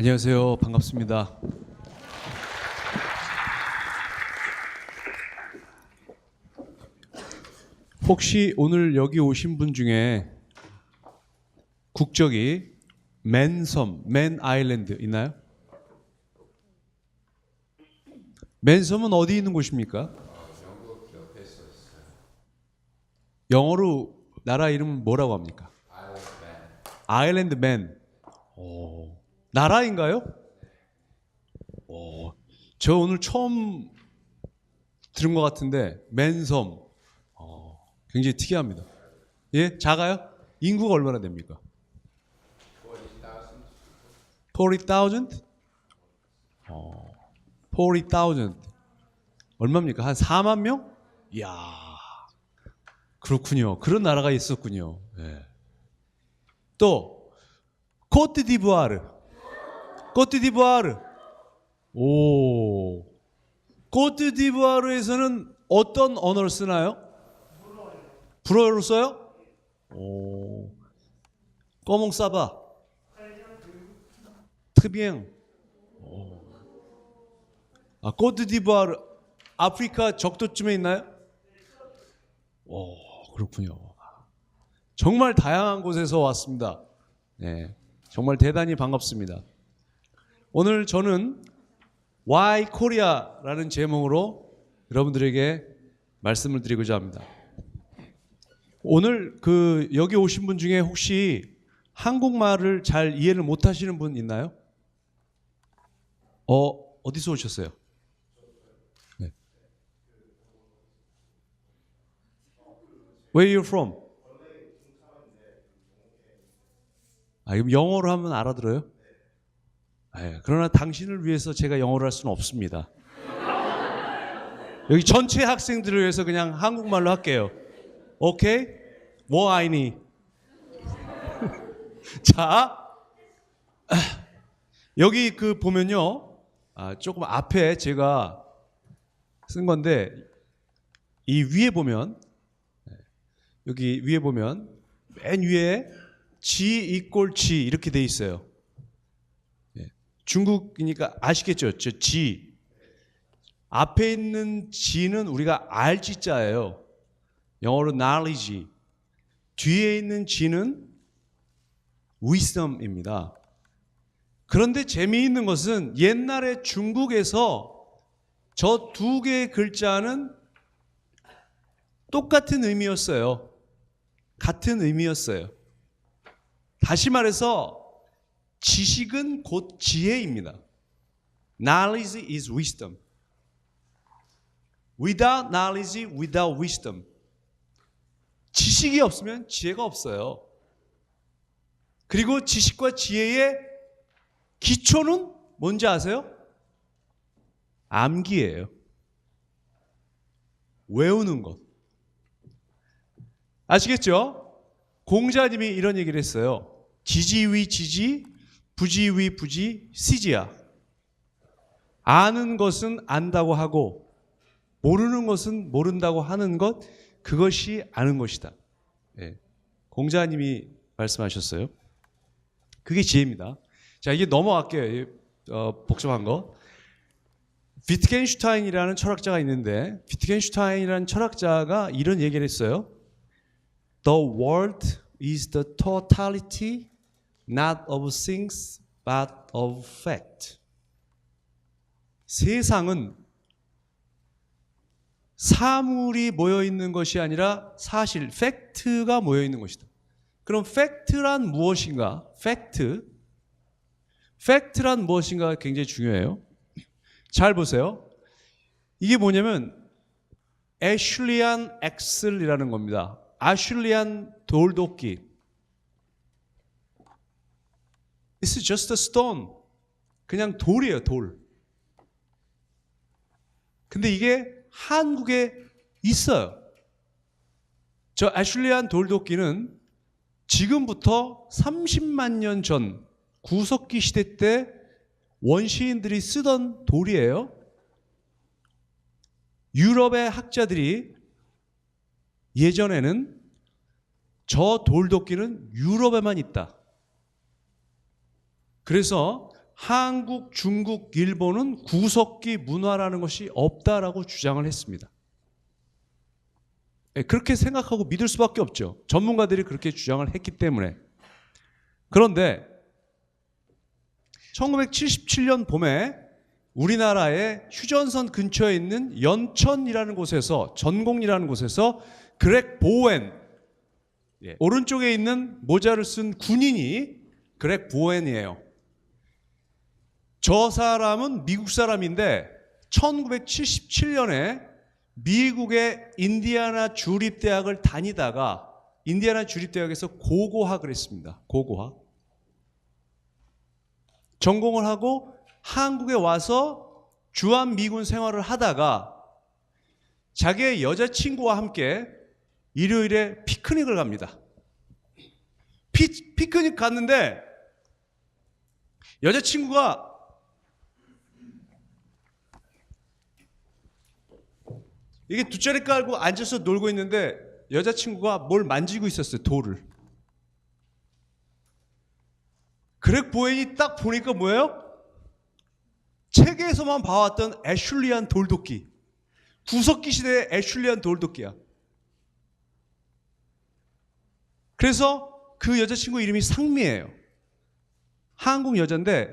안녕하세요. 반갑습니다. 혹시 오늘 여기 오신 분 중에 국적이 맨섬, 맨 아일랜드 있나요? 맨섬은 어디 있는 곳입니까? 영어로 나라 이름은 뭐라고 합니까? 아일랜드 맨. 나라인가요? 저 오늘 처음 들은 것 같은데 맨섬. 굉장히 특이합니다. 예, 작아요? 인구가 얼마나 됩니까? 40,000? 40,000. 얼마입니까? 한 4만 명? 이야, 그렇군요. 그런 나라가 있었군요. 예. 또 코트디부아르. 코트디부아르. 오. 코트디부아르에서는 어떤 언어를 쓰나요? 불어를 써요? 오. 꼬몽 싸바. 트비엥. 코트디부아르 아프리카 적도쯤에 있나요? 오, 그렇군요. 정말 다양한 곳에서 왔습니다. 네, 정말 대단히 반갑습니다. 오늘 저는 Why Korea라는 제목으로 여러분들에게 말씀을 드리고자 합니다. 오늘 여기 오신 분 중에 혹시 한국말을 잘 이해를 못 하시는 분 있나요? 어디서 오셨어요? 네. Where are you from? 그럼 영어로 하면 알아들어요? 네, 그러나 당신을 위해서 제가 영어를 할 수는 없습니다. 여기 전체 학생들을 위해서 그냥 한국말로 할게요. 오케이? 뭐 아이니? 자, 여기 보면요. 조금 앞에 제가 쓴 건데 이 위에 보면 여기 위에 보면 맨 위에 G equal G 이렇게 돼 있어요. 중국이니까 아시겠죠? 저 G 앞에 있는 G는 우리가 RG자예요. 영어로 knowledge. 뒤에 있는 G는 wisdom입니다. 그런데 재미있는 것은 옛날에 중국에서 저 두 개의 글자는 똑같은 의미였어요. 같은 의미였어요. 다시 말해서 지식은 곧 지혜입니다. Knowledge is wisdom. Without knowledge, without wisdom. 지식이 없으면 지혜가 없어요. 그리고 지식과 지혜의 기초는 뭔지 아세요? 암기예요. 외우는 것. 아시겠죠? 공자님이 이런 얘기를 했어요. 지지위 지지, 부지위 부지, 시지야. 아는 것은 안다고 하고 모르는 것은 모른다고 하는 것, 그것이 아는 것이다. 네. 공자님이 말씀하셨어요. 그게 지혜입니다. 자, 이게 넘어갈게요. 복잡한 거. 비트겐슈타인이라는 철학자가 있는데 비트겐슈타인이라는 철학자가 이런 얘기를 했어요. The world is the totality not of things but of fact. 세상은 사물이 모여 있는 것이 아니라 사실, 팩트가 모여 있는 것이다. 그럼 팩트란 무엇인가? 팩트란 무엇인가 굉장히 중요해요. 잘 보세요. 이게 뭐냐면 애슐리안 엑슬이라는 겁니다. 아슐리안 돌도끼. It's just a stone. 그냥 돌이에요, 돌. 근데 이게 한국에 있어요. 저 애슐리안 돌도끼는 지금부터 30만 년 전 구석기 시대 때 원시인들이 쓰던 돌이에요. 유럽의 학자들이 예전에는 저 돌도끼는 유럽에만 있다. 그래서 한국, 중국, 일본은 구석기 문화라는 것이 없다라고 주장을 했습니다. 그렇게 생각하고 믿을 수밖에 없죠. 전문가들이 그렇게 주장을 했기 때문에. 그런데 1977년 봄에 우리나라의 휴전선 근처에 있는 연천이라는 곳에서, 전공이라는 곳에서 그렉 보웬, 오른쪽에 있는 모자를 쓴 군인이 그렉 보웬이에요. 저 사람은 미국 사람인데 1977년에 미국의 인디애나 주립대학을 다니다가 인디애나 주립대학에서 고고학을 했습니다. 고고학. 전공을 하고 한국에 와서 주한미군 생활을 하다가 자기의 여자친구와 함께 일요일에 피크닉을 갑니다. 피크닉 갔는데 여자친구가 이게 돗자리 깔고 앉아서 놀고 있는데 여자친구가 뭘 만지고 있었어요. 돌을. 그렉 보웬이 딱 보니까 뭐예요? 책에서만 봐왔던 애슐리안 돌도끼. 구석기 시대의 애슐리안 돌도끼야. 그래서 그 여자친구 이름이 상미예요. 한국 여자인데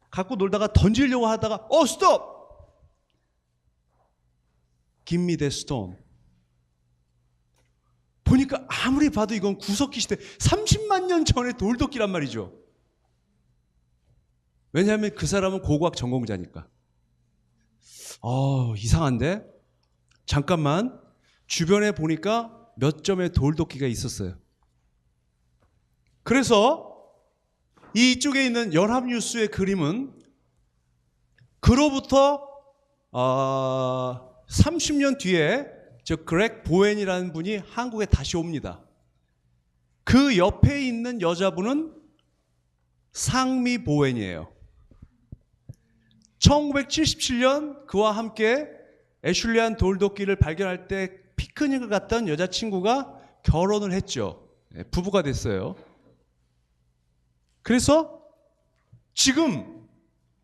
갖고 놀다가 던지려고 하다가 스톱! Give me that stone. 보니까 아무리 봐도 이건 구석기 시대 30만 년 전의 돌도끼란 말이죠. 왜냐하면 그 사람은 고고학 전공자니까. 이상한데? 잠깐만. 주변에 보니까 몇 점의 돌도끼가 있었어요. 그래서 이쪽에 있는 연합뉴스의 그림은 그로부터 30년 뒤에 저 그렉 보웬이라는 분이 한국에 다시 옵니다. 그 옆에 있는 여자분은 상미 보웬이에요. 1977년 그와 함께 애슐리안 돌도끼를 발견할 때 피크닉을 갔던 여자친구가 결혼을 했죠. 부부가 됐어요. 그래서 지금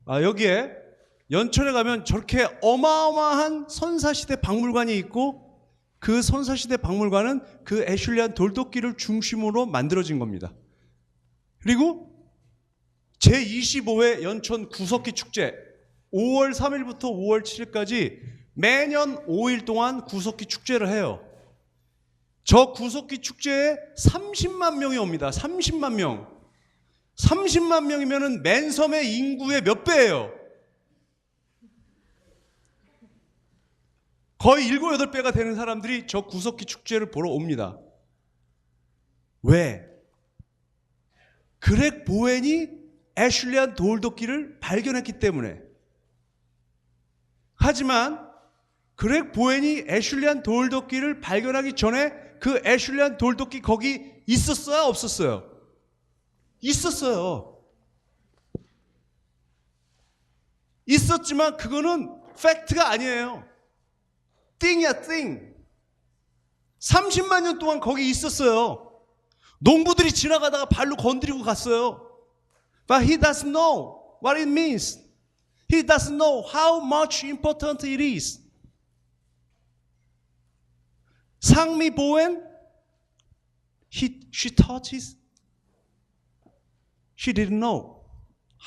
여기에 연천에 가면 저렇게 어마어마한 선사시대 박물관이 있고 그 선사시대 박물관은 그 애슐리안 돌도끼를 중심으로 만들어진 겁니다. 그리고 제25회 연천 구석기 축제 5월 3일부터 5월 7일까지 매년 5일 동안 구석기 축제를 해요. 저 구석기 축제에 30만 명이 옵니다. 30만 명. 30만 명이면 맨섬의 인구의 몇 배예요? 거의 7, 8배가 되는 사람들이 저 구석기 축제를 보러 옵니다. 왜? 그렉 보웬이 애슐리안 돌도끼를 발견했기 때문에. 하지만 그렉 보웬이 애슐리안 돌도끼를 발견하기 전에 그 애슐리안 돌도끼 거기 있었어요? 없었어요? 있었어요. 있었지만 그거는 팩트가 아니에요. 띵이야, 띵. 30만 년 동안 거기 있었어요. 농부들이 지나가다가 발로 건드리고 갔어요. But he doesn't know what it means. He doesn't know how much important it is. 상미 보웬, she thought she didn't know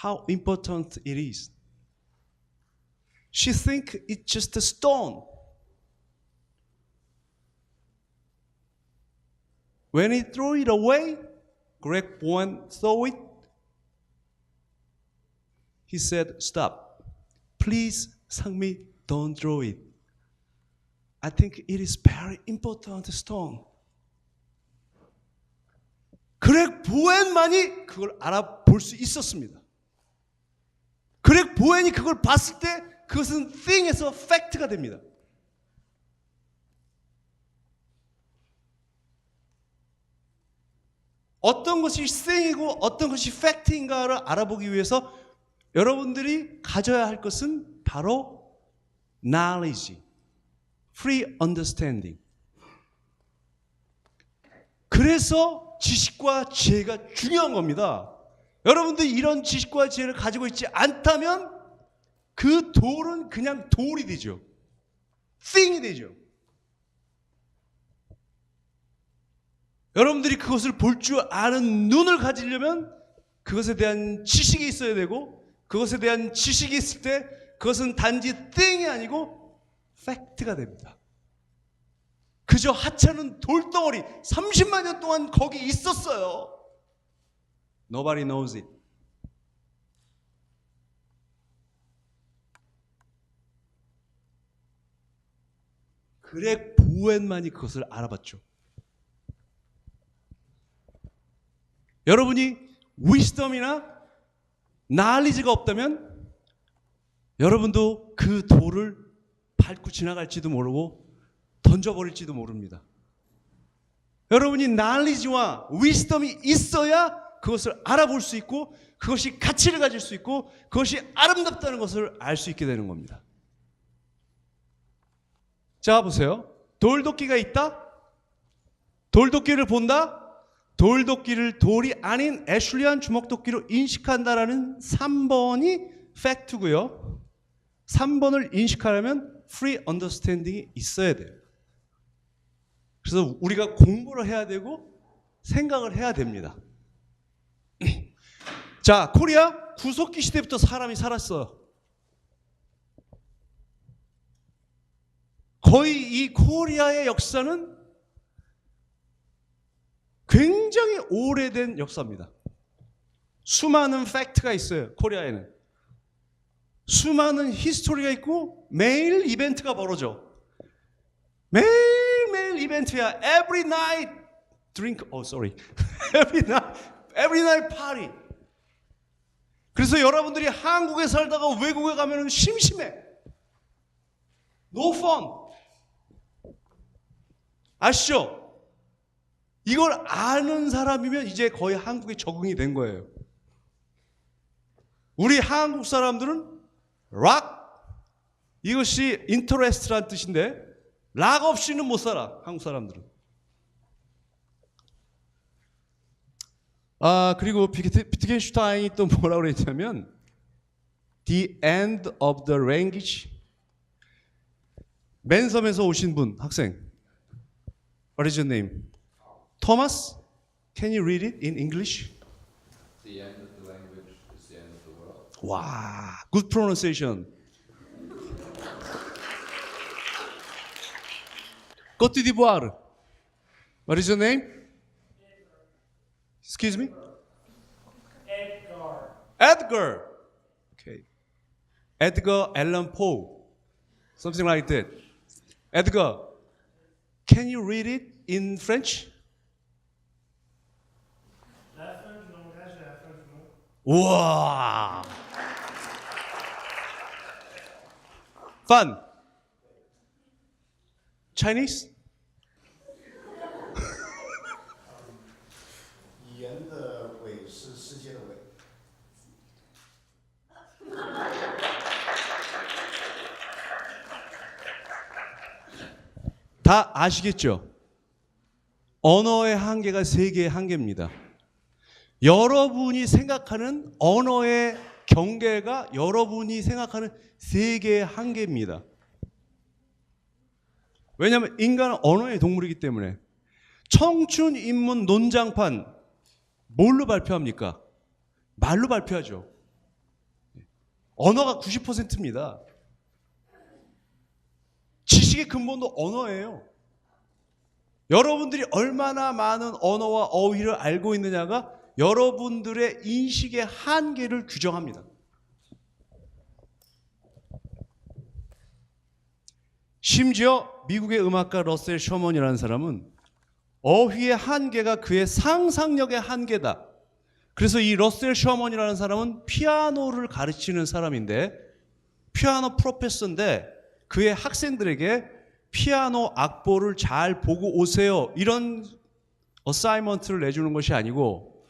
how important it is. She think it's just a stone. When he threw it away, Greg Bowen saw it. He said, "Stop. Please, 상미, don't throw it. I think it is very important stone." 그렉 보웬만이 그걸 알아볼 수 있었습니다. 그렉 보웬이 그걸 봤을 때 그것은 thing에서 fact가 됩니다. 어떤 것이 thing이고 어떤 것이 fact인가를 알아보기 위해서 여러분들이 가져야 할 것은 바로 knowledge, free understanding. 그래서 지식과 지혜가 중요한 겁니다. 여러분들이 이런 지식과 지혜를 가지고 있지 않다면 그 돌은 그냥 돌이 되죠. thing이 되죠. 여러분들이 그것을 볼 줄 아는 눈을 가지려면 그것에 대한 지식이 있어야 되고, 그것에 대한 지식이 있을 때 그것은 단지 thing이 아니고 팩트가 됩니다. 그저 하찮은 돌덩어리 30만 년 동안 거기 있었어요. Nobody knows it. 그렉 보웬만이 그것을 알아봤죠. 여러분이 위스덤이나 나리지가 없다면 여러분도 그 돌을 밟고 지나갈지도 모르고 던져버릴지도 모릅니다. 여러분이 나리지와 위스덤이 있어야 그것을 알아볼 수 있고, 그것이 가치를 가질 수 있고, 그것이 아름답다는 것을 알 수 있게 되는 겁니다. 자, 보세요. 돌도끼가 있다? 돌도끼를 본다? 돌도끼를 돌이 아닌 애슐리안 주먹도끼로 인식한다라는 3번이 팩트고요. 3번을 인식하려면 free understanding이 있어야 돼요. 그래서 우리가 공부를 해야 되고 생각을 해야 됩니다. 자, 코리아 구석기 시대부터 사람이 살았어요. 거의 이 코리아의 역사는 굉장히 오래된 역사입니다. 수많은 팩트가 있어요. 코리아에는 수많은 히스토리가 있고 매일 이벤트가 벌어져. 매일매일 이벤트야. Every night drink. Every night party. 그래서 여러분들이 한국에 살다가 외국에 가면 심심해. No fun. 아시죠? 이걸 아는 사람이면 이제 거의 한국에 적응이 된 거예요. 우리 한국 사람들은 락, 이것이 인터레스트란 뜻인데 락 없이는 못 살아. 한국 사람들은. 그리고 비트겐슈타인이 또 뭐라고 그랬냐면 The end of the language. 맨섬에서 오신 분, 학생. What is your name? Thomas? Can you read it in English? The end of the language is the end of the world. 와, good pronunciation. Côte d'Ivoire. What is your name? Excuse me? Edgar. Okay. Edgar Allan Poe. Something like that. Edgar, can you read it in French? 우와. Fun. Chinese? 语言的纬是世界的纬。 다 아시겠죠? 언어의 한계가 세계의 한계입니다. 여러분이 생각하는 언어의 경계가 여러분이 생각하는 세계의 한계입니다. 왜냐하면 인간은 언어의 동물이기 때문에. 청춘 인문 논장판 뭘로 발표합니까? 말로 발표하죠. 언어가 90%입니다. 지식의 근본도 언어예요. 여러분들이 얼마나 많은 언어와 어휘를 알고 있느냐가 여러분들의 인식의 한계를 규정합니다. 심지어 미국의 음악가 러셀 셔먼이라는 사람은 어휘의 한계가 그의 상상력의 한계다. 그래서 이 러셀 셔먼이라는 사람은 피아노를 가르치는 사람인데, 피아노 프로페서인데 그의 학생들에게 피아노 악보를 잘 보고 오세요, 이런 어사이먼트를 내주는 것이 아니고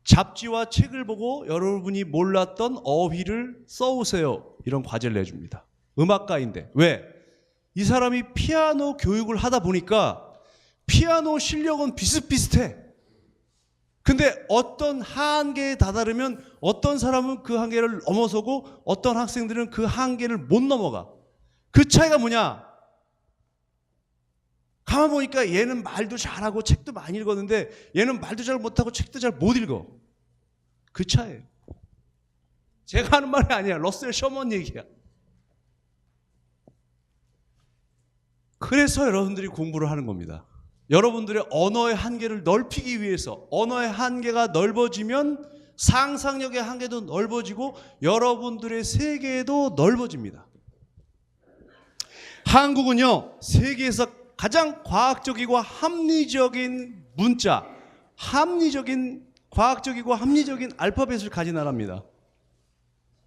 잡지와 책을 보고 여러분이 몰랐던 어휘를 써오세요, 이런 과제를 내줍니다. 음악가인데. 왜? 이 사람이 피아노 교육을 하다 보니까 피아노 실력은 비슷비슷해. 근데 어떤 한계에 다다르면 어떤 사람은 그 한계를 넘어서고 어떤 학생들은 그 한계를 못 넘어가. 그 차이가 뭐냐? 가만 보니까 얘는 말도 잘하고 책도 많이 읽었는데 얘는 말도 잘 못하고 책도 잘 못 읽어. 그 차이예요. 제가 하는 말이 아니야. 러셀 셔먼 얘기야. 그래서 여러분들이 공부를 하는 겁니다. 여러분들의 언어의 한계를 넓히기 위해서, 언어의 한계가 넓어지면 상상력의 한계도 넓어지고 여러분들의 세계도 넓어집니다. 한국은요, 세계에서 가장 과학적이고 합리적인 문자, 과학적이고 합리적인 알파벳을 가진 나라입니다.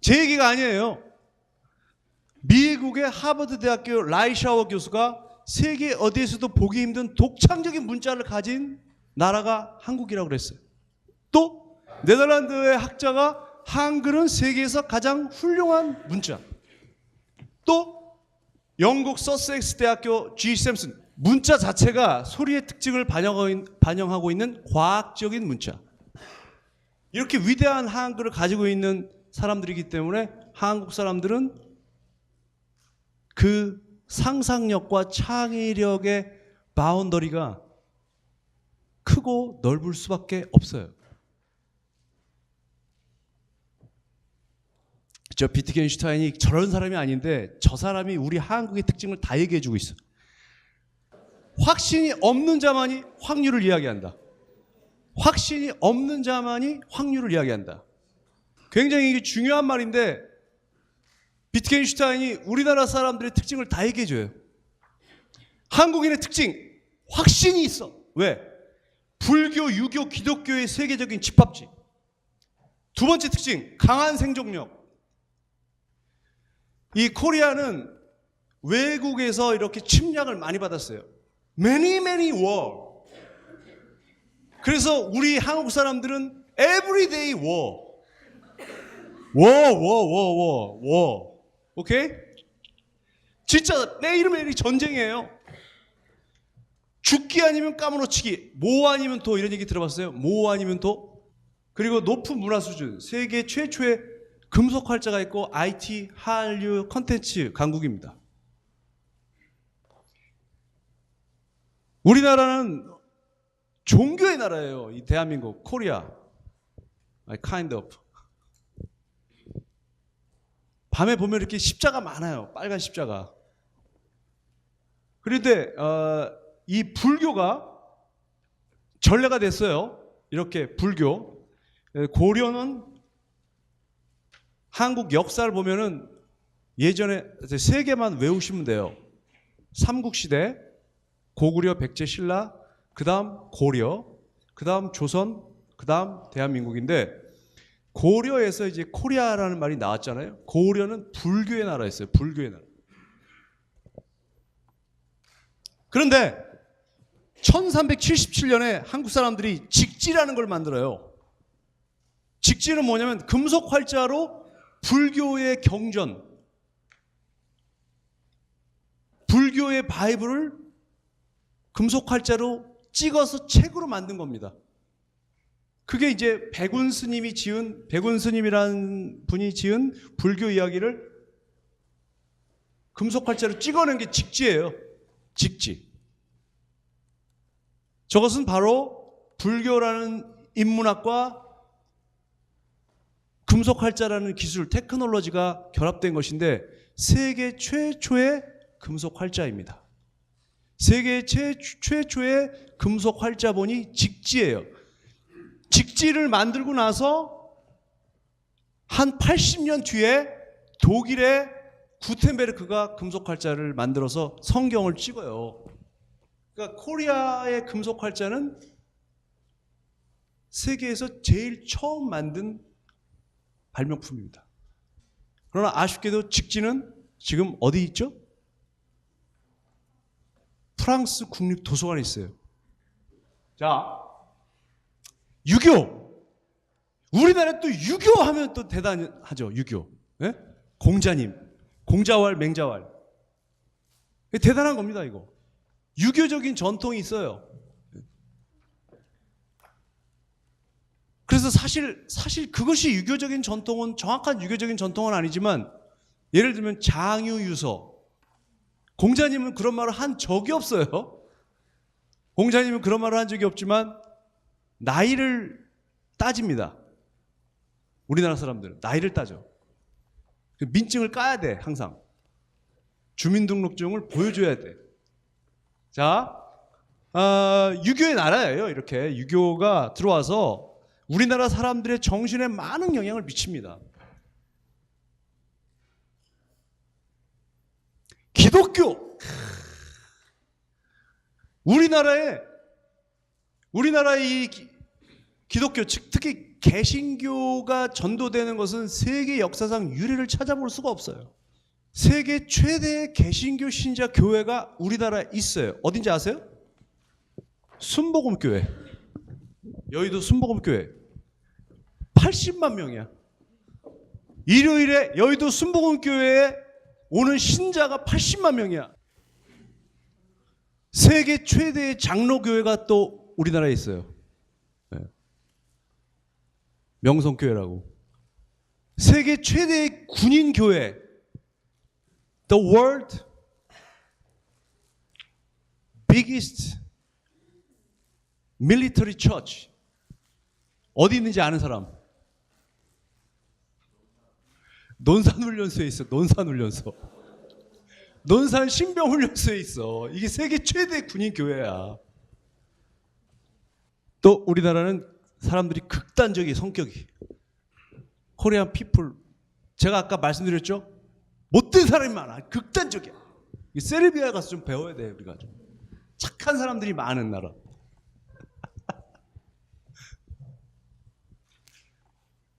제 얘기가 아니에요. 미국의 하버드 대학교 라이샤워 교수가 세계 어디에서도 보기 힘든 독창적인 문자를 가진 나라가 한국이라고 그랬어요. 또 네덜란드의 학자가 한글은 세계에서 가장 훌륭한 문자. 또 영국 서섹스 대학교 G. 샘슨, 문자 자체가 소리의 특징을 반영하고 있는 과학적인 문자. 이렇게 위대한 한글을 가지고 있는 사람들이기 때문에 한국 사람들은 그 상상력과 창의력의 바운더리가 크고 넓을 수밖에 없어요. 저 비트겐슈타인이 저런 사람이 아닌데 저 사람이 우리 한국의 특징을 다 얘기해주고 있어. 확신이 없는 자만이 확률을 이야기한다. 확신이 없는 자만이 확률을 이야기한다. 굉장히 이게 중요한 말인데 비트겐슈타인이 우리나라 사람들의 특징을 다 얘기해줘요. 한국인의 특징, 확신이 있어. 왜? 불교, 유교, 기독교의 세계적인 집합지. 두 번째 특징, 강한 생존력. 이 코리아는 외국에서 이렇게 침략을 많이 받았어요. Many war. 그래서 우리 한국 사람들은 everyday war. war. 오케이? 진짜 매일매일이 전쟁이에요. 죽기 아니면 까무러치기, 모 아니면 도, 이런 얘기 들어봤어요? 모 아니면 도? 그리고 높은 문화 수준, 세계 최초의 금속 활자가 있고 IT, 한류, 컨텐츠 강국입니다. 우리나라는 종교의 나라예요. 이 대한민국, 코리아. kind of. 밤에 보면 이렇게 십자가 많아요. 빨간 십자가. 그런데 이 불교가 전례가 됐어요. 이렇게 불교. 고려는 한국 역사를 보면은 예전에 세 개만 외우시면 돼요. 삼국시대, 고구려, 백제, 신라, 그 다음 고려, 그 다음 조선, 그 다음 대한민국인데 고려에서 이제 코리아라는 말이 나왔잖아요. 고려는 불교의 나라였어요. 불교의 나라. 그런데 1377년에 한국 사람들이 직지라는 걸 만들어요. 직지는 뭐냐면 금속 활자로 불교의 경전, 불교의 바이블을 금속 활자로 찍어서 책으로 만든 겁니다. 그게 이제 백운 스님이라는 분이 지은 불교 이야기를 금속 활자로 찍어낸 게 직지예요. 직지. 저것은 바로 불교라는 인문학과 금속 활자라는 기술, 테크놀로지가 결합된 것인데 세계 최초의 금속 활자입니다. 세계 최초의 금속 활자본이 직지예요. 직지를 만들고 나서 한 80년 뒤에 독일의 구텐베르크가 금속 활자를 만들어서 성경을 찍어요. 그러니까 코리아의 금속 활자는 세계에서 제일 처음 만든 발명품입니다. 그러나 아쉽게도 직지는 지금 어디 있죠? 프랑스 국립도서관에 있어요. 자, 유교. 우리나라 또 유교 하면 또 대단하죠. 유교. 네? 공자님, 공자왈, 맹자왈. 대단한 겁니다, 이거. 유교적인 전통이 있어요. 그래서 사실 그것이 유교적인 전통은 정확한 유교적인 전통은 아니지만 예를 들면 장유유서 공자님은 그런 말을 한 적이 없어요. 공자님은 그런 말을 한 적이 없지만 나이를 따집니다. 우리나라 사람들은 나이를 따져. 민증을 까야 돼. 항상 주민등록증을 보여줘야 돼. 자, 유교의 나라예요. 이렇게 유교가 들어와서 우리나라 사람들의 정신에 많은 영향을 미칩니다. 기독교. 우리나라의 이 기독교, 특히 개신교가 전도되는 것은 세계 역사상 유례를 찾아볼 수가 없어요. 세계 최대의 개신교 신자 교회가 우리나라에 있어요. 어딘지 아세요? 순복음교회. 여의도 순복음교회. 80만 명이야. 일요일에 여의도 순복음교회에 오는 신자가 80만 명이야. 세계 최대의 장로교회가 또 우리나라에 있어요. 네. 명성교회라고. 세계 최대의 군인교회, The world biggest military church. 어디 있는지 아는 사람? 논산훈련소에 있어. 논산훈련소. 논산 신병훈련소에 있어. 이게 세계 최대 군인교회야. 또 우리나라는 사람들이 극단적인 성격이. 코리안 피플. 제가 아까 말씀드렸죠? 못된 사람이 많아. 극단적이야. 세르비아에 가서 좀 배워야 돼. 우리가 좀. 착한 사람들이 많은 나라.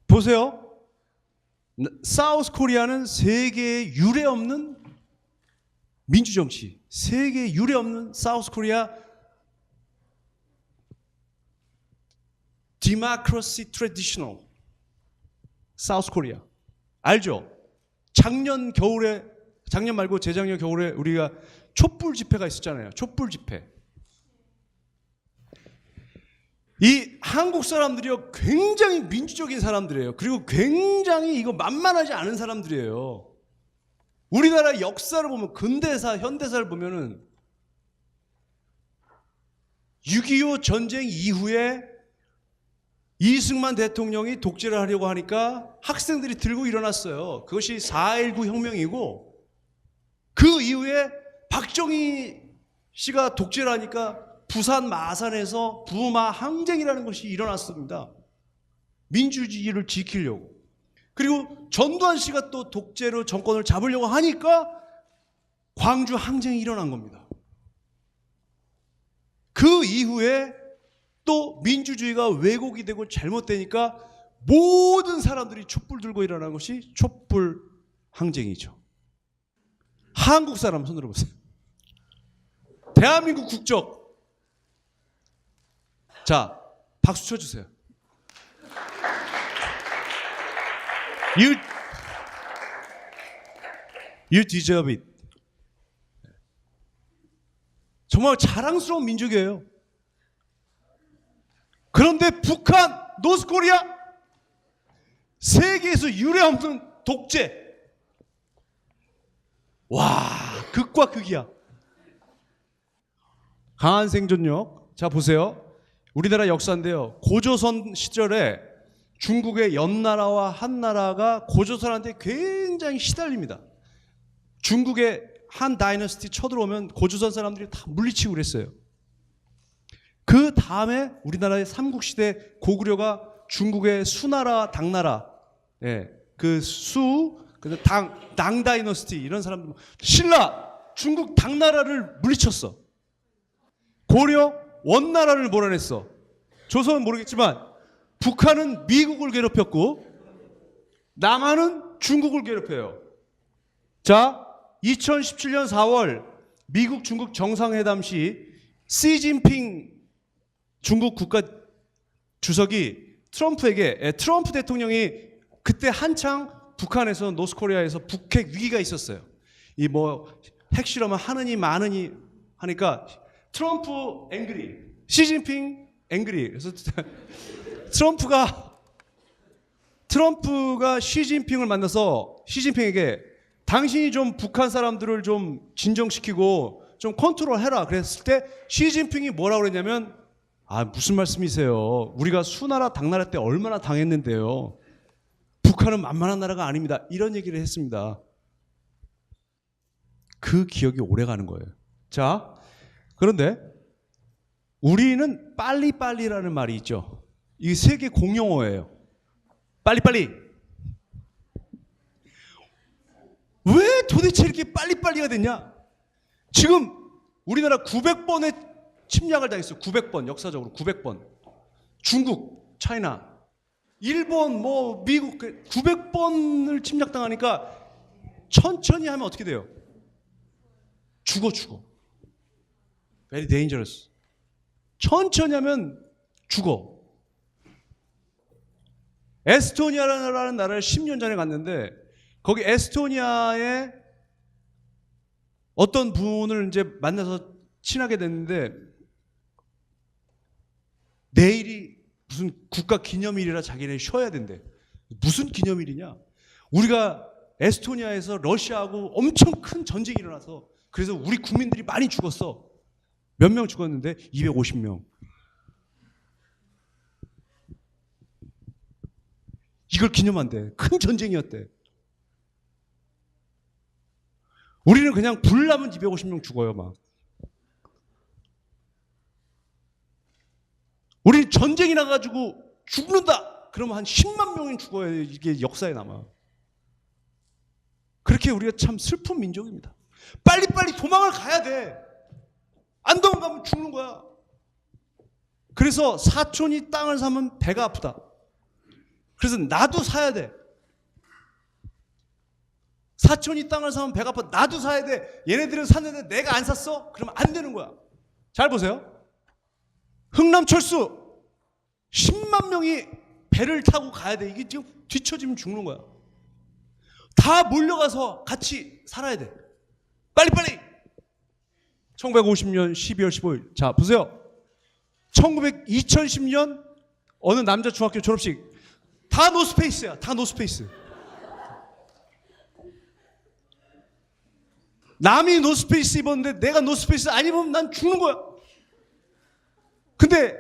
보세요. 사우스 코리아는 세계에 유례 없는 민주정치, 세계에 유례 없는 사우스 코리아 디모크라시 트래디셔널 사우스 코리아. 알죠? 작년 말고 재작년 겨울에 우리가 촛불 집회가 있었잖아요. 촛불 집회. 이 한국 사람들이요, 굉장히 민주적인 사람들이에요. 그리고 굉장히 이거 만만하지 않은 사람들이에요. 우리나라 역사를 보면, 근대사, 현대사를 보면은 6.25 전쟁 이후에 이승만 대통령이 독재를 하려고 하니까 학생들이 들고 일어났어요. 그것이 4.19 혁명이고, 그 이후에 박정희 씨가 독재를 하니까 부산 마산에서 부마 항쟁이라는 것이 일어났습니다. 민주주의를 지키려고. 그리고 전두환 씨가 또 독재로 정권을 잡으려고 하니까 광주 항쟁이 일어난 겁니다. 그 이후에 또 민주주의가 왜곡이 되고 잘못되니까 모든 사람들이 촛불 들고 일어난 것이 촛불 항쟁이죠. 한국 사람 손들어 보세요. 대한민국 국적. 자, 박수 쳐주세요. You deserve it. 정말 자랑스러운 민족이에요. 그런데 북한, 노스코리아, 세계에서 유례없는 독재. 와, 극과 극이야. 강한 생존력. 자, 보세요. 우리나라 역사인데요. 고조선 시절에 중국의 연나라와 한나라가 고조선한테 굉장히 시달립니다. 중국의 한 다이너스티 쳐들어오면 고조선 사람들이 다 물리치고 그랬어요. 그 다음에 우리나라의 삼국시대 고구려가 중국의 수나라, 당나라, 그 당 다이너스티 이런 사람들, 신라, 중국 당나라를 물리쳤어. 고려, 원나라를 몰아냈어. 조선은 모르겠지만 북한은 미국을 괴롭혔고 남한은 중국을 괴롭혀요. 자, 2017년 4월 미국 중국 정상회담 시 시진핑 중국 국가 주석이 트럼프 대통령이 그때 한창 북한에서 노스코리아에서 북핵 위기가 있었어요. 이 핵실험을 하느니 마느니 하니까 트럼프 앵그리, 시진핑 앵그리. 그래서 트럼프가 시진핑을 만나서 시진핑에게 당신이 좀 북한 사람들을 좀 진정시키고 좀 컨트롤해라 그랬을 때 시진핑이 뭐라고 그랬냐면 무슨 말씀이세요? 우리가 수나라 당나라 때 얼마나 당했는데요. 북한은 만만한 나라가 아닙니다. 이런 얘기를 했습니다. 그 기억이 오래가는 거예요. 자, 그런데 우리는 빨리빨리라는 말이 있죠. 이게 세계 공용어예요. 빨리빨리. 왜 도대체 이렇게 빨리빨리가 됐냐? 지금 우리나라 900번의 침략을 당했어요. 900번, 역사적으로 900번. 중국, 차이나, 일본, 미국 900번을 침략당하니까 천천히 하면 어떻게 돼요? 죽어. Very dangerous. 천천히 하면 죽어. 에스토니아라는 나라를 10년 전에 갔는데 거기 에스토니아에 어떤 분을 이제 만나서 친하게 됐는데 내일이 무슨 국가 기념일이라 자기네 쉬어야 된대. 무슨 기념일이냐? 우리가 에스토니아에서 러시아하고 엄청 큰 전쟁이 일어나서 그래서 우리 국민들이 많이 죽었어. 몇 명 죽었는데 250명. 이걸 기념한대. 큰 전쟁이었대. 우리는 그냥 불 나면 250명 죽어요, 막. 우리 전쟁이 나가지고 죽는다. 그러면 한 10만 명이 죽어야 이게 역사에 남아. 그렇게 우리가 참 슬픈 민족입니다. 빨리빨리 도망을 가야 돼. 안 도망가면 죽는 거야. 그래서 사촌이 땅을 사면 배가 아프다. 그래서 나도 사야 돼. 사촌이 땅을 사면 배가 아파. 나도 사야 돼. 얘네들은 샀는데 내가 안 샀어? 그러면 안 되는 거야. 잘 보세요. 흥남철수 10만 명이 배를 타고 가야 돼. 이게 지금 뒤처지면 죽는 거야. 다 몰려가서 같이 살아야 돼. 빨리빨리. 1950년 12월 15일. 자, 보세요. 2010년 어느 남자 중학교 졸업식. 다 노스페이스야. 다 노스페이스. 남이 노스페이스 입었는데 내가 노스페이스 안 입으면 난 죽는 거야. 근데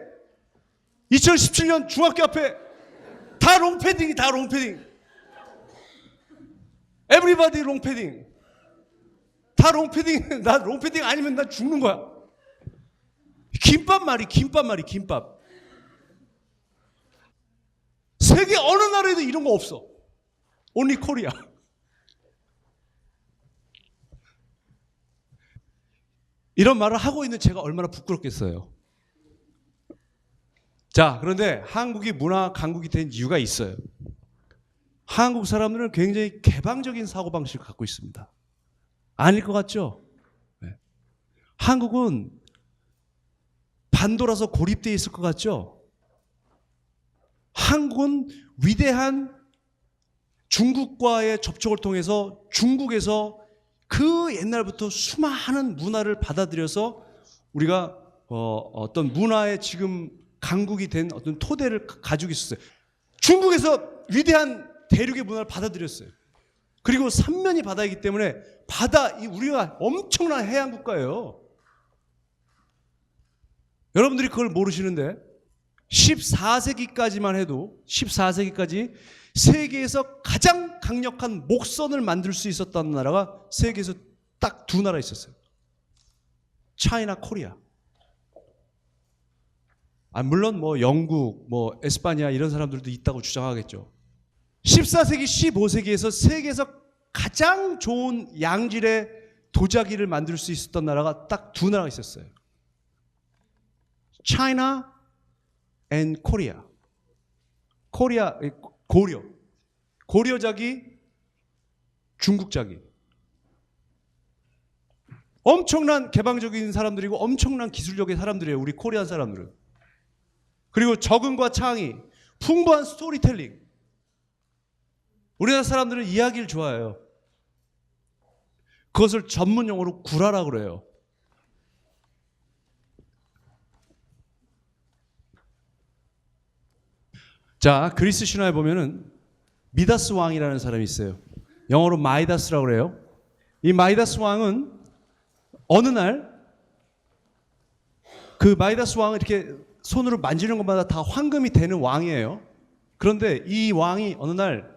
2017년 중학교 앞에 다 롱패딩이 다 롱패딩. 에브리바디 롱패딩. 다 롱패딩. 나 롱패딩 아니면 나 죽는 거야. 김밥 말이. 세계 어느 나라에도 이런 거 없어. Only Korea. 이런 말을 하고 있는 제가 얼마나 부끄럽겠어요. 자, 그런데 한국이 문화 강국이 된 이유가 있어요. 한국 사람들은 굉장히 개방적인 사고방식을 갖고 있습니다. 아닐 것 같죠? 네. 한국은 반도라서 고립되어 있을 것 같죠? 한국은 위대한 중국과의 접촉을 통해서 중국에서 그 옛날부터 수많은 문화를 받아들여서 우리가 어떤 문화의 지금 강국이 된 어떤 토대를 가지고 있었어요. 중국에서 위대한 대륙의 문화를 받아들였어요. 그리고 삼면이 바다이기 때문에 우리가 엄청난 해양 국가예요. 여러분들이 그걸 모르시는데 14세기까지만 해도 14세기까지 세계에서 가장 강력한 목선을 만들 수 있었던 나라가 세계에서 딱 두 나라 있었어요. 차이나, 코리아. 물론 영국, 에스파냐 이런 사람들도 있다고 주장하겠죠. 14세기, 15세기에서 세계에서 가장 좋은 양질의 도자기를 만들 수 있었던 나라가 딱 두 나라가 있었어요. China and Korea. 고려자기, 중국자기. 엄청난 개방적인 사람들이고 엄청난 기술력의 사람들이에요. 우리 코리안 사람들은. 그리고 적응과 창의, 풍부한 스토리텔링. 우리나라 사람들은 이야기를 좋아해요. 그것을 전문 용어로 구라라고 그래요. 자, 그리스 신화에 보면은 미다스 왕이라는 사람이 있어요. 영어로 마이다스라고 그래요. 이 마이다스 왕은 어느 날 그 마이다스 왕은 이렇게 손으로 만지는 것마다 다 황금이 되는 왕이에요. 그런데 이 왕이 어느 날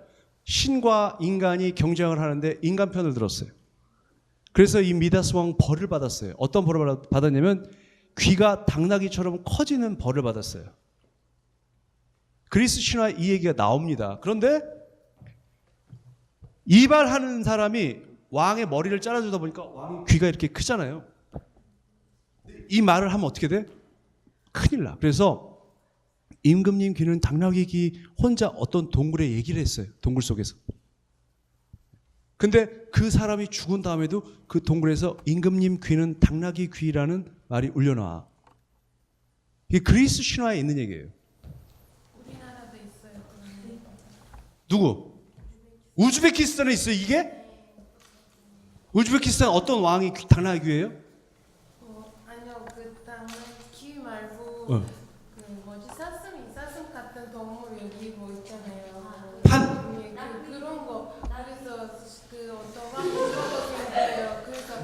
신과 인간이 경쟁을 하는데 인간 편을 들었어요. 그래서 이 미다스 왕 벌을 받았어요. 어떤 벌을 받았냐면 귀가 당나귀처럼 커지는 벌을 받았어요. 그리스 신화에 이 얘기가 나옵니다. 그런데 이발하는 사람이 왕의 머리를 잘라주다 보니까 왕의 귀가 이렇게 크잖아요. 이 말을 하면 어떻게 돼? 큰일 나. 그래서 임금님 귀는 당나귀 귀 혼자 어떤 동굴에 얘기를 했어요. 동굴 속에서. 근데 그 사람이 죽은 다음에도 그 동굴에서 임금님 귀는 당나귀 귀라는 말이 울려나와. 이게 그리스 신화에 있는 얘기예요. 우리나라도 있어요. 그런데. 누구? 우즈베키스탄에 있어요 이게? 우즈베키스탄 어떤 왕이 당나귀 귀예요? 아니요, 그 당나귀 말고 어. 그 뭐지 사슴 같은 동물 여기 뭐 있잖아요. 판? 예, 그런 거. 그래서 그 어떤 왕이 그런 거 생겨요. 그래서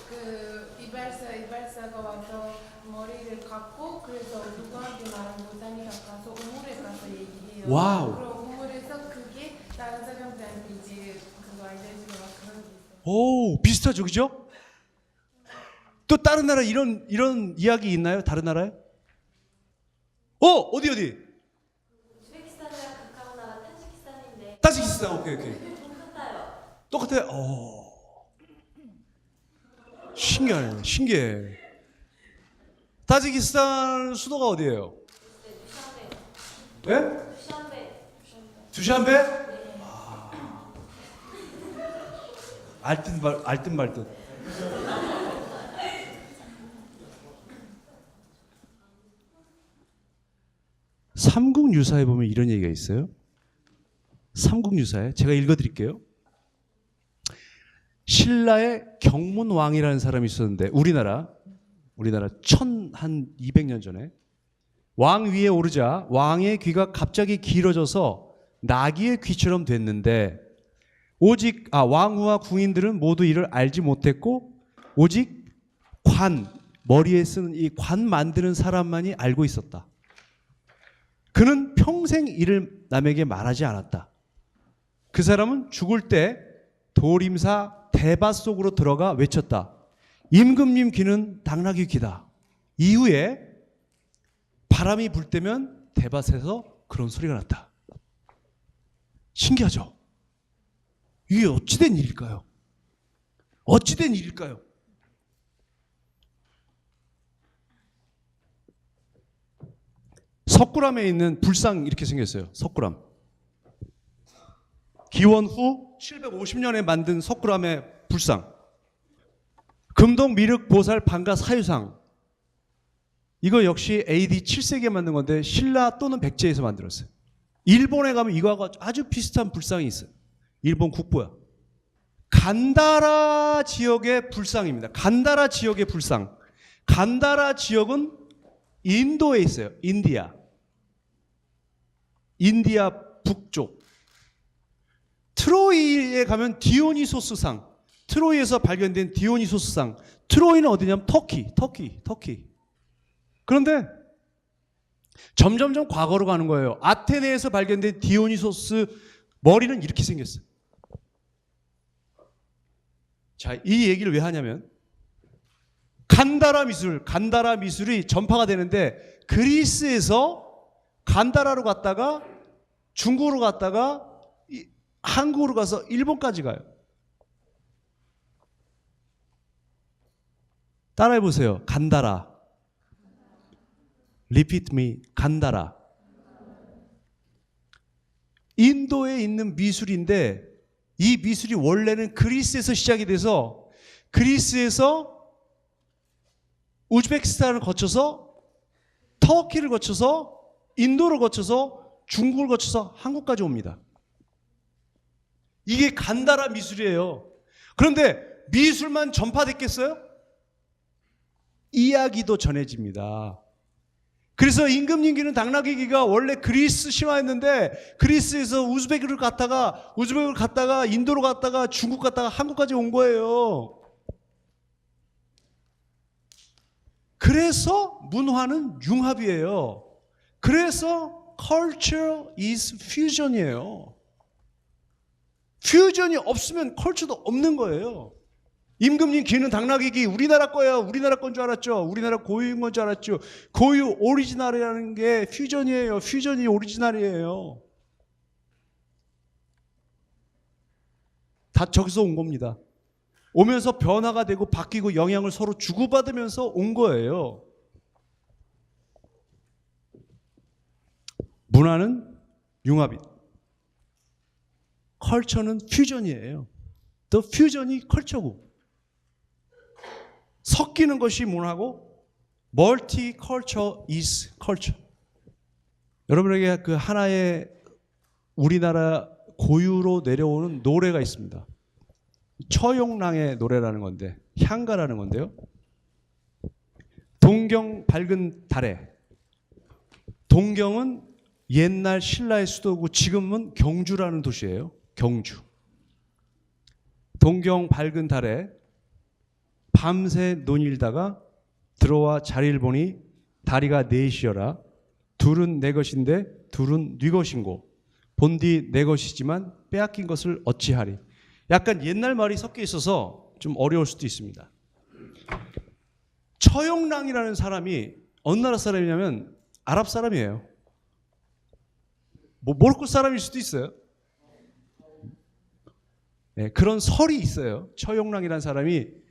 그 이발사가 와서 머리를 감고 그래서 누구한테 말하면 무당이가 가서 우물에 가서 얘기해요. 와우. 그럼 우물에서 그게 다른 사람들한테 이제 그거 알려주고 막 그런 게 있어요. 오, 비슷하죠, 그죠? 또 다른 나라 이런 이야기 있나요? 다른 나라에? 어디? 우즈베키스탄이랑 가까운 나라 타지키스탄인데 타지키스탄. 오케이. 똑같아요. 똑같아요. 신기해. 타지키스탄 수도가 어디예요? 네, 두šan베. 예? 두šan베. 두샨베? 알듯 말듯. 삼국유사에 보면 이런 얘기가 있어요. 삼국유사에 제가 읽어드릴게요. 신라의 경문왕이라는 사람이 있었는데 우리나라 1200년 전에 왕 위에 오르자 왕의 귀가 갑자기 길어져서 나귀의 귀처럼 됐는데 오직 왕후와 궁인들은 모두 이를 알지 못했고 오직 머리에 쓰는 이 관 만드는 사람만이 알고 있었다. 그는 평생 이를 남에게 말하지 않았다. 그 사람은 죽을 때 도림사 대밭 속으로 들어가 외쳤다. 임금님 귀는 당나귀 귀다. 이후에 바람이 불 때면 대밭에서 그런 소리가 났다. 신기하죠? 이게 어찌된 일일까요? 석굴암에 있는 불상 이렇게 생겼어요. 석굴암. 기원 후 750년에 만든 석굴암의 불상. 금동 미륵 보살 방가 사유상. 이거 역시 AD 7세기에 만든 건데 신라 또는 백제에서 만들었어요. 일본에 가면 이거하고 아주 비슷한 불상이 있어요. 일본 국보야. 간다라 지역의 불상입니다. 간다라 지역의 불상. 간다라 지역은 인도에 있어요. 인디아 북쪽. 트로이에 가면 디오니소스상. 트로이에서 발견된 디오니소스상. 트로이는 어디냐면 터키. 그런데 점점점 과거로 가는 거예요. 아테네에서 발견된 디오니소스 머리는 이렇게 생겼어요. 자, 이 얘기를 왜 하냐면 간다라 미술이 전파가 되는데 그리스에서 간다라로 갔다가 중국으로 갔다가 한국으로 가서 일본까지 가요. 따라해 보세요. 간다라. Repeat me. 간다라. 인도에 있는 미술인데 이 미술이 원래는 그리스에서 시작이 돼서 그리스에서 우즈베키스탄을 거쳐서 터키를 거쳐서 인도를 거쳐서 중국을 거쳐서 한국까지 옵니다. 이게 간다라 미술이에요. 그런데 미술만 전파됐겠어요? 이야기도 전해집니다. 그래서 임금님 기는 당나귀기가 원래 그리스 신화였는데 그리스에서 우즈베크를 갔다가 인도로 갔다가 중국 갔다가 한국까지 온 거예요. 그래서 문화는 융합이에요. 그래서 culture is fusion이에요. 퓨전이 없으면 컬처도 없는 거예요. 임금님 귀는 당나귀기 우리나라 거야. 우리나라 건 줄 알았죠. 우리나라 고유인 건 줄 알았죠. 고유 오리지널이라는 게 퓨전이에요. 퓨전이 오리지널이에요. 다 저기서 온 겁니다. 오면서 변화가 되고 바뀌고 영향을 서로 주고받으면서 온 거예요. 문화는 융합이, 컬처는 퓨전이에요. 더 퓨전이 컬처고 섞이는 것이 문화고 멀티컬처 is culture. 여러분에게 그 하나의 우리나라 고유로 내려오는 노래가 있습니다. 처용랑의 노래라는 건데 향가라는 건데요. 동경 밝은 달에. 동경은 옛날 신라의 수도고 지금은 경주라는 도시예요. 경주. 동경 밝은 달에 밤새 논일다가 들어와 자리를 보니 다리가 넷이여라. 둘은 내 것인데 둘은 네 것인고 본디 내 것이지만 빼앗긴 것을 어찌하리. 약간 옛날 말이 섞여 있어서 좀 어려울 수도 있습니다. 처용랑이라는 사람이 어느 나라 사람이냐면 아랍 사람이에요. 뭐 모로코 사람일 수도 있어요. 네, 그런 설이 있어요. 처용랑이라는 사람이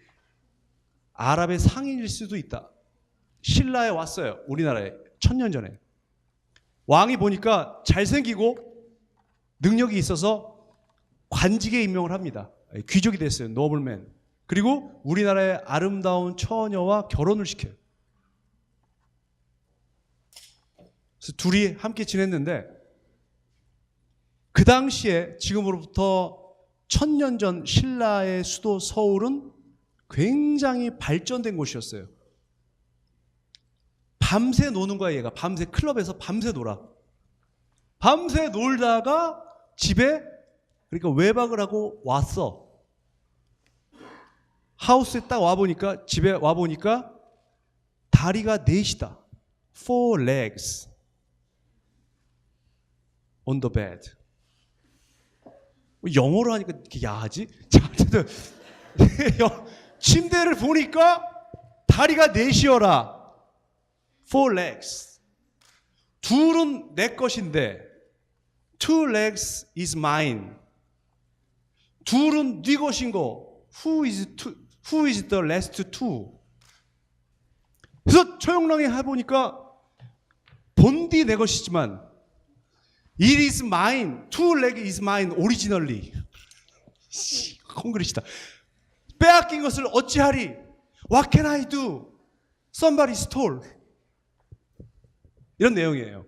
아랍의 상인일 수도 있다. 신라에 왔어요. 우리나라에 1000년 전에. 왕이 보니까 잘생기고 능력이 있어서 관직에 임명을 합니다. 귀족이 됐어요. 노블맨. 그리고 우리나라의 아름다운 처녀와 결혼을 시켜요. 그래서 둘이 함께 지냈는데 그 당시에 지금으로부터 1000년 전 신라의 수도 서울은 굉장히 발전된 곳이었어요. 밤새 노는 거야 얘가. 밤새 클럽에서 밤새 놀아. 밤새 놀다가 집에 그러니까 외박을 하고 왔어. 하우스에 딱 와보니까 집에 와보니까 다리가 넷이다. Four legs on the bed. 영어로 하니까 이렇게 야하지? 침대를 보니까 다리가 넷이어라. Four legs. 둘은 내 것인데 two legs is mine. 둘은 네 것인고 who is the last two. 그래서 처용랑이 해보니까 본디 내 것이지만 it is mine. Two leg is mine originally. 콩그리시다. 빼앗긴 것을 어찌하리? What can I do? Somebody stole. 이런 내용이에요.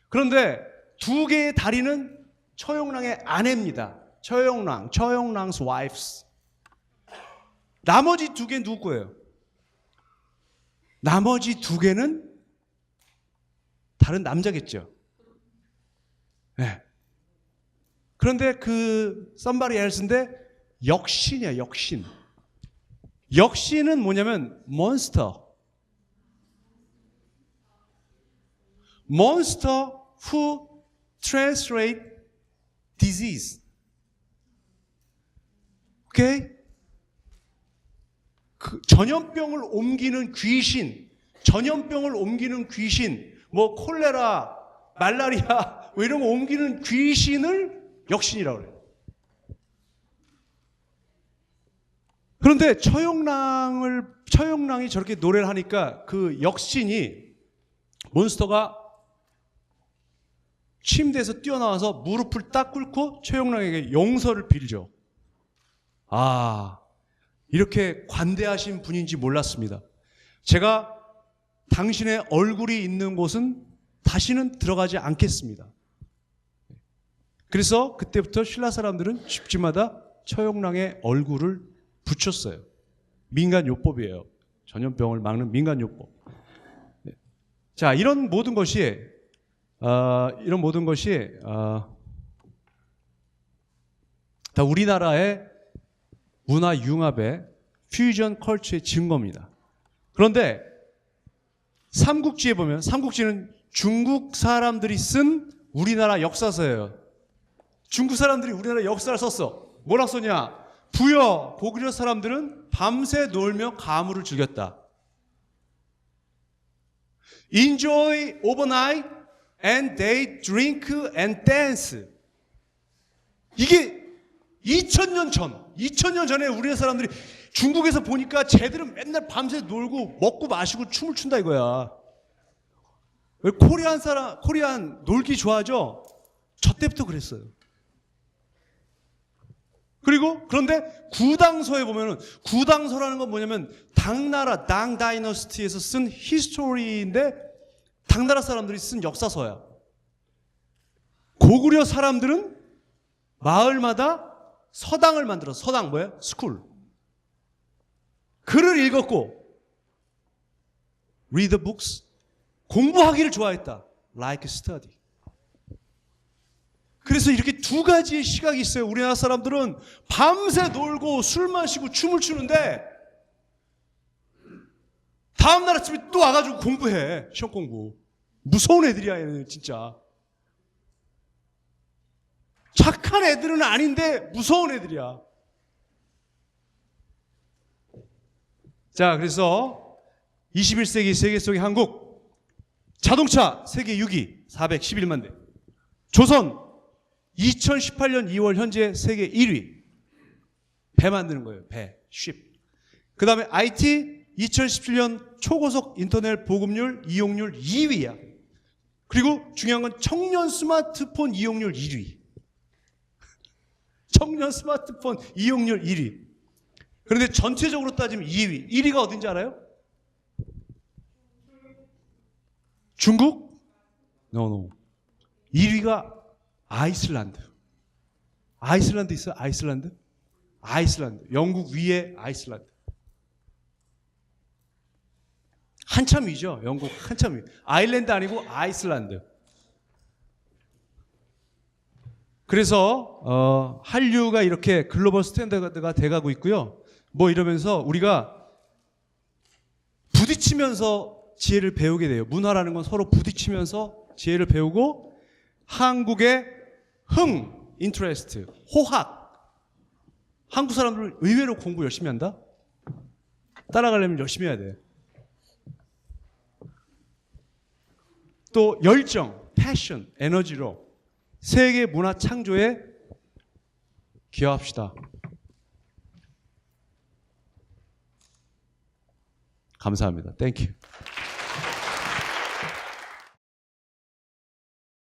그런데 두 개의 다리는 처용랑의 아내입니다. 처용랑's wives. 나머지 두 개는 누구 거예요? 나머지 두 개는 다른 남자겠죠. 네. 그런데 그 somebody else인데 역신이야, 역신. 역신은 뭐냐면 monster. monster who translate disease. 오케이? 그 전염병을 옮기는 귀신, 전염병을 옮기는 귀신, 뭐 콜레라, 말라리아, 뭐 이런 거 옮기는 귀신을 역신이라고 그래요. 그런데 처용랑이 저렇게 노래를 하니까 그 역신이 몬스터가 침대에서 뛰어나와서 무릎을 딱 꿇고 처용랑에게 용서를 빌죠. 아, 이렇게 관대하신 분인지 몰랐습니다. 제가 당신의 얼굴이 있는 곳은 다시는 들어가지 않겠습니다. 그래서 그때부터 신라 사람들은 집집마다 처용랑의 얼굴을 붙였어요. 민간요법이에요. 전염병을 막는 민간요법. 자, 이런 모든 것이 다 우리나라의 문화 융합의 퓨전 컬처의 증거입니다. 그런데 삼국지에 보면 삼국지는 중국 사람들이 쓴 우리나라 역사서예요. 중국 사람들이 우리나라 역사를 썼어. 뭐라 썼냐? 부여 고구려 사람들은 밤새 놀며 가물을 즐겼다. Enjoy overnight and they drink and dance. 이게 2000년 전에 우리나라 사람들이 중국에서 보니까 쟤들은 맨날 밤새 놀고 먹고 마시고 춤을 춘다 이거야. 코리안 놀기 좋아하죠? 저 때부터 그랬어요. 그런데 구당서에 보면은, 구당서라는 건 뭐냐면 당나라 당 다이너스티에서 쓴 히스토리인데 당나라 사람들이 쓴 역사서야. 고구려 사람들은 마을마다 서당을 만들어서, 서당 뭐예요? 스쿨. 글을 읽었고 read the books, 공부하기를 좋아했다. like study. 그래서 이렇게 두 가지의 시각이 있어요. 우리나라 사람들은 밤새 놀고 술 마시고 춤을 추는데 다음날 아침에 또 와가지고 공부해. 시험 공부. 무서운 애들이야 얘는 진짜. 착한 애들은 아닌데 무서운 애들이야. 자, 그래서 21세기 세계 속의 한국, 자동차 세계 6위 411만 대, 조선 2018년 2월 현재 세계 1위, 배 만드는 거예요. 배, 쉽. 그 다음에 IT 2017년 초고속 인터넷 보급률 이용률 2위야. 그리고 중요한 건 청년 스마트폰 이용률 1위. 청년 스마트폰 이용률 1위. 그런데 전체적으로 따지면 2위. 1위가 어딘지 알아요? 중국? No. 1위가 아이슬란드. 아이슬란드 있어요? 아이슬란드. 영국 위에 아이슬란드. 한참 위죠. 영국 한참 위. 아일랜드 아니고 아이슬란드. 그래서 한류가 이렇게 글로벌 스탠다드가 돼가고 있고요. 뭐 이러면서 우리가 부딪히면서 지혜를 배우게 돼요. 문화라는 건 서로 부딪히면서 지혜를 배우고, 한국의 인트레스트, 호학. 한국 사람들 의외로 공부 열심히 한다? 따라가려면 열심히 해야 돼. 또 열정, 패션, 에너지로 세계 문화 창조에 기여합시다. 감사합니다. 땡큐.